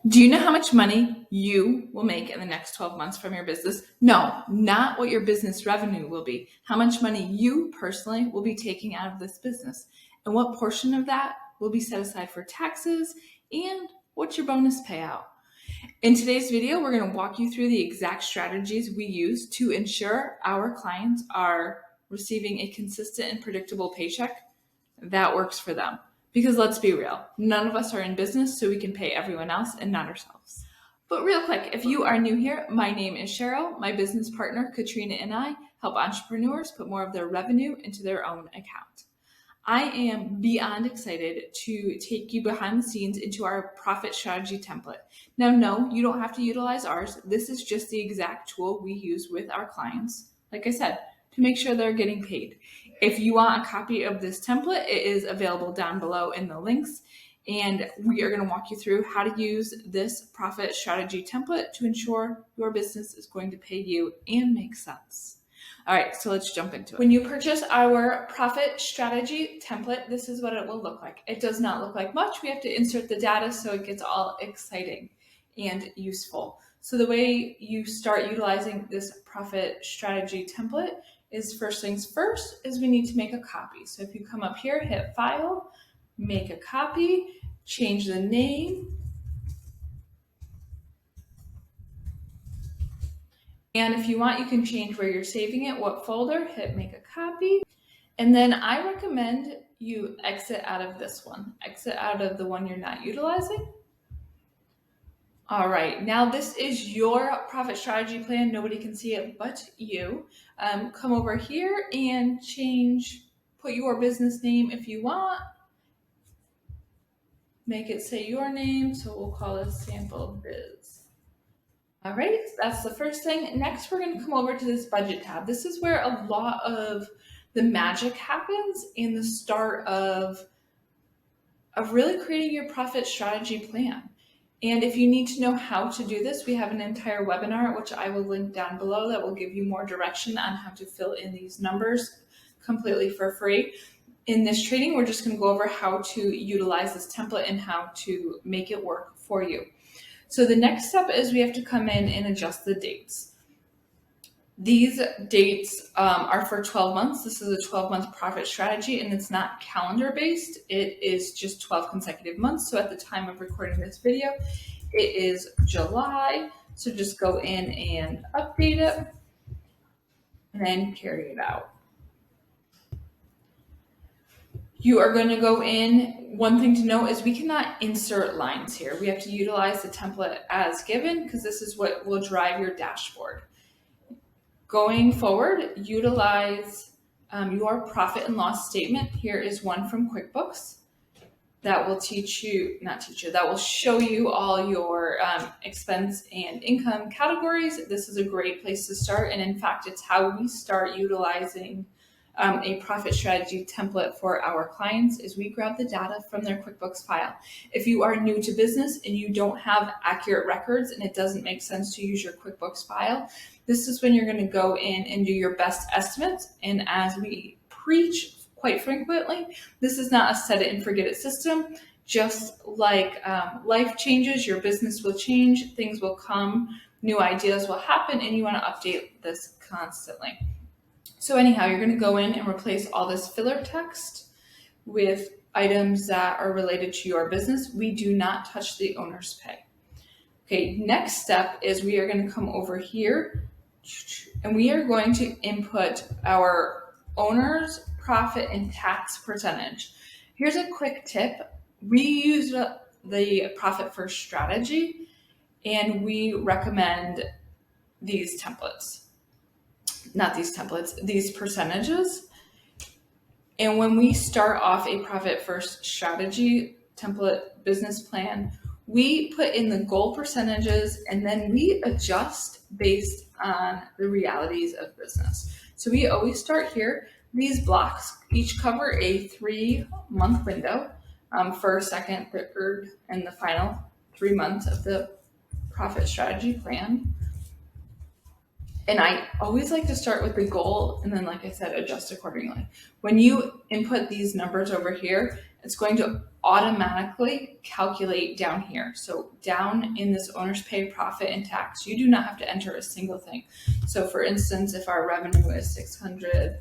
Do you know how much money you will make in the next 12 months from your business? No, not what your business revenue will be. How much money you personally will be taking out of this business, and what portion of that will be set aside for taxes, and what's your bonus payout? In today's video, we're going to walk you through the exact strategies we use to ensure our clients are receiving a consistent and predictable paycheck that works for them. Because let's be real, none of us are in business so we can pay everyone else and not ourselves. But real quick, if you are new here, my name is Cheryl. My business partner, Katrina, and I help entrepreneurs put more of their revenue into their own account. I am beyond excited to take you behind the scenes into our profit strategy template. Now, no, you don't have to utilize ours. This is just the exact tool we use with our clients, like I said, to make sure they're getting paid. If you want a copy of this template, it is available down below in the links. And we are going to walk you through how to use this profit strategy template to ensure your business is going to pay you and make sense. All right, so let's jump into it. When you purchase our profit strategy template, this is what it will look like. It does not look like much. We have to insert the data so it gets all exciting and useful. So the way you start utilizing this profit strategy template is first things first is we need to make a copy. So if you come up here, hit File, make a copy, change the name, and if you want, you can change where you're saving it, what folder, hit make a copy. And then I recommend you exit out of this one, exit out of the one you're not utilizing. All right, now this is your profit strategy plan. Nobody can see it but you. Come over here and change, put your business name if you want. Make it say your name, so we'll call it Sample Biz. All right, that's the first thing. Next, we're gonna come over to this budget tab. This is where a lot of the magic happens in the start of really creating your profit strategy plan. And if you need to know how to do this, we have an entire webinar, which I will link down below, that will give you more direction on how to fill in these numbers completely for free. In this training, we're just going to go over how to utilize this template and how to make it work for you. So the next step is we have to come in and adjust the dates. These dates are for 12 months. This is a 12-month profit strategy, and it's not calendar-based. It is just 12 consecutive months. So at the time of recording this video, it is July. So just go in and update it, and then carry it out. You are going to go in. One thing to note is we cannot insert lines here. We have to utilize the template as given because this is what will drive your dashboard. Going forward, utilize your profit and loss statement. Here is one from QuickBooks that will that will show you all your expense and income categories. This is a great place to start. And in fact, it's how we start utilizing a profit strategy template for our clients is we grab the data from their QuickBooks file. If you are new to business and you don't have accurate records and it doesn't make sense to use your QuickBooks file, this is when you're going to go in and do your best estimates. And as we preach quite frequently, this is not a set it and forget it system. Just like life changes, your business will change, things will come, new ideas will happen, and you want to update this constantly. So anyhow, you're going to go in and replace all this filler text with items that are related to your business. We do not touch the owner's pay. Okay, next step is we are going to come over here and we are going to input our owner's profit and tax percentage. Here's a quick tip. We use the profit first strategy and we recommend these templates. Not these templates, these percentages. And when we start off a profit first strategy template business plan, we put in the goal percentages and then we adjust based on the realities of business. So we always start here. These blocks each cover a 3-month window, first, second, third, and the final 3 months of the profit strategy plan. And I always like to start with the goal and then, like I said, adjust accordingly. When you input these numbers over here, it's going to automatically calculate down here. So down in this owner's pay, profit, and tax, you do not have to enter a single thing. So for instance, if our revenue is 600,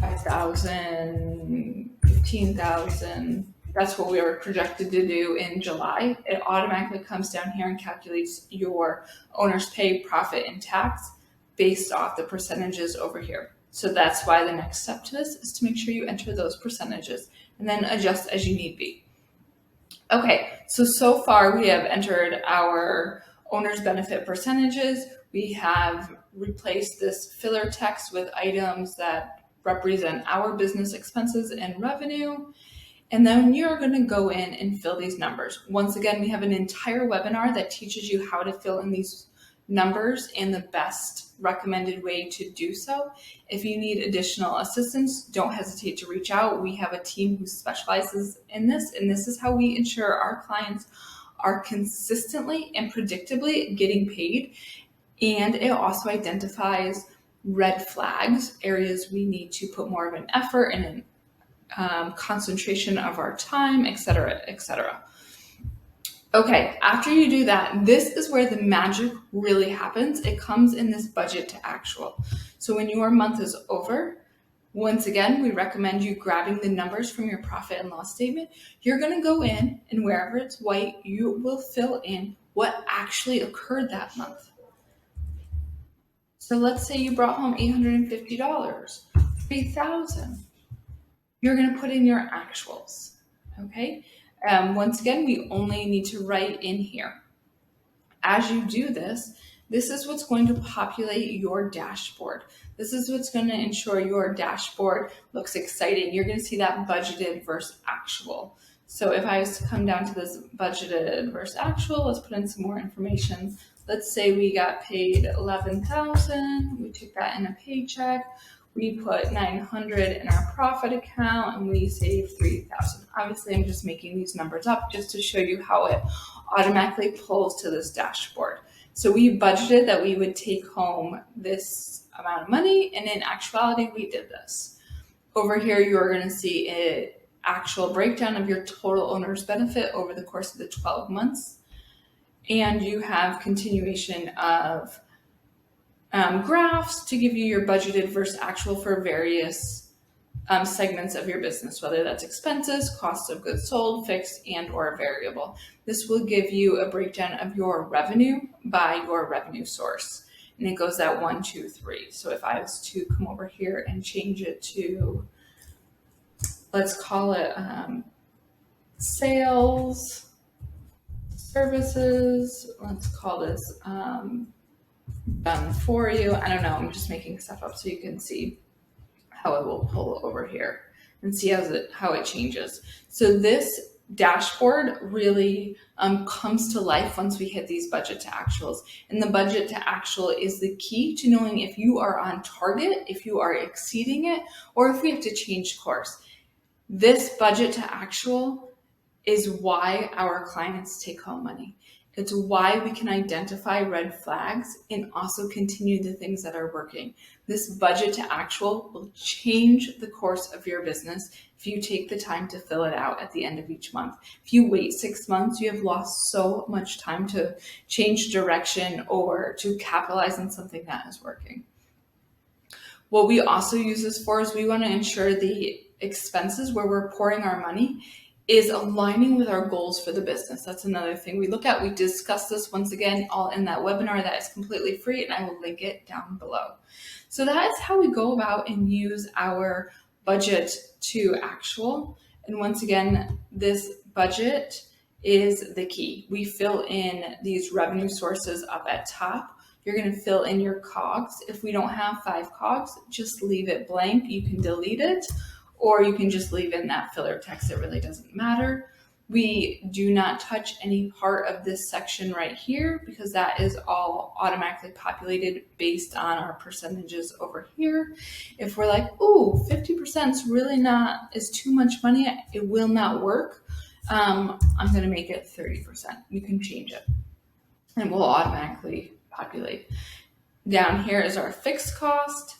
5,000, 15,000, that's what we were projected to do in July. It automatically comes down here and calculates your owner's pay, profit, and tax based off the percentages over here. So that's why the next step to this is to make sure you enter those percentages and then adjust as you need be. Okay, so far we have entered our owner's benefit percentages. We have replaced this filler text with items that represent our business expenses and revenue. And then you're going to go in and fill these numbers. Once again, we have an entire webinar that teaches you how to fill in these numbers and the best recommended way to do so. If you need additional assistance, don't hesitate to reach out. We have a team who specializes in this, and this is how we ensure our clients are consistently and predictably getting paid. And it also identifies red flags, areas we need to put more of an effort and an concentration of our time, etc., etc. Okay, after you do that, this is where the magic really happens. It comes in this budget to actual. So when your month is over, once again, we recommend you grabbing the numbers from your profit and loss statement. You're going to go in, and wherever it's white, you will fill in what actually occurred that month. So let's say you brought home $850, $3,000. You're going to put in your actuals, okay? Once again, we only need to write in here. As you do this, this is what's going to populate your dashboard. This is what's going to ensure your dashboard looks exciting. You're going to see that budgeted versus actual. So if I was to come down to this budgeted versus actual, let's put in some more information. Let's say we got paid $11,000. We took that in a paycheck. We put 900 in our profit account and we saved 3,000. Obviously, I'm just making these numbers up just to show you how it automatically pulls to this dashboard. So we budgeted that we would take home this amount of money, and in actuality, we did this. Over here, you're going to see an actual breakdown of your total owner's benefit over the course of the 12 months. And you have continuation of graphs to give you your budgeted versus actual for various segments of your business, whether that's expenses, costs of goods sold, fixed, and or variable. This will give you a breakdown of your revenue by your revenue source. And it goes that 1, 2, 3. So if I was to come over here and change it to, let's call it sales, services, let's call this done for you. I don't know, I'm just making stuff up so you can see how it will pull over here and see how it changes. So this dashboard really comes to life once we hit these budget to actuals. And the budget to actual is the key to knowing if you are on target, if you are exceeding it, or if we have to change course. This budget to actual is why our clients take home money. It's why we can identify red flags and also continue the things that are working. This budget to actual will change the course of your business if you take the time to fill it out at the end of each month. If you wait 6 months, you have lost so much time to change direction or to capitalize on something that is working. What we also use this for is we want to ensure the expenses where we're pouring our money is aligning with our goals for the business. That's another thing we look at. We discuss this once again all in that webinar that is completely free, and I will link it down below. So that is how we go about and use our budget to actual. And once again, this budget is the key. We fill in these revenue sources up at top. You're going to fill in your COGS. If we don't have 5 COGS, just leave it blank. You can delete it, or you can just leave in that filler text. It really doesn't matter. We do not touch any part of this section right here because that is all automatically populated based on our percentages over here. If we're like, ooh, 50% is really is too much money, it will not work. I'm going to make it 30%. You can change it and it will automatically populate. Down here is our fixed cost.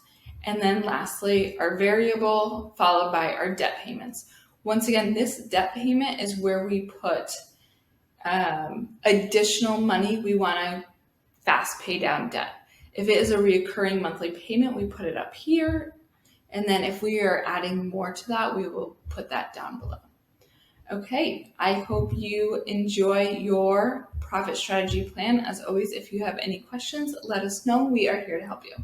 And then lastly, our variable, followed by our debt payments. Once again, this debt payment is where we put additional money we want to fast pay down debt. If it is a recurring monthly payment, we put it up here. And then if we are adding more to that, we will put that down below. Okay, I hope you enjoy your profit strategy plan. As always, if you have any questions, let us know. We are here to help you.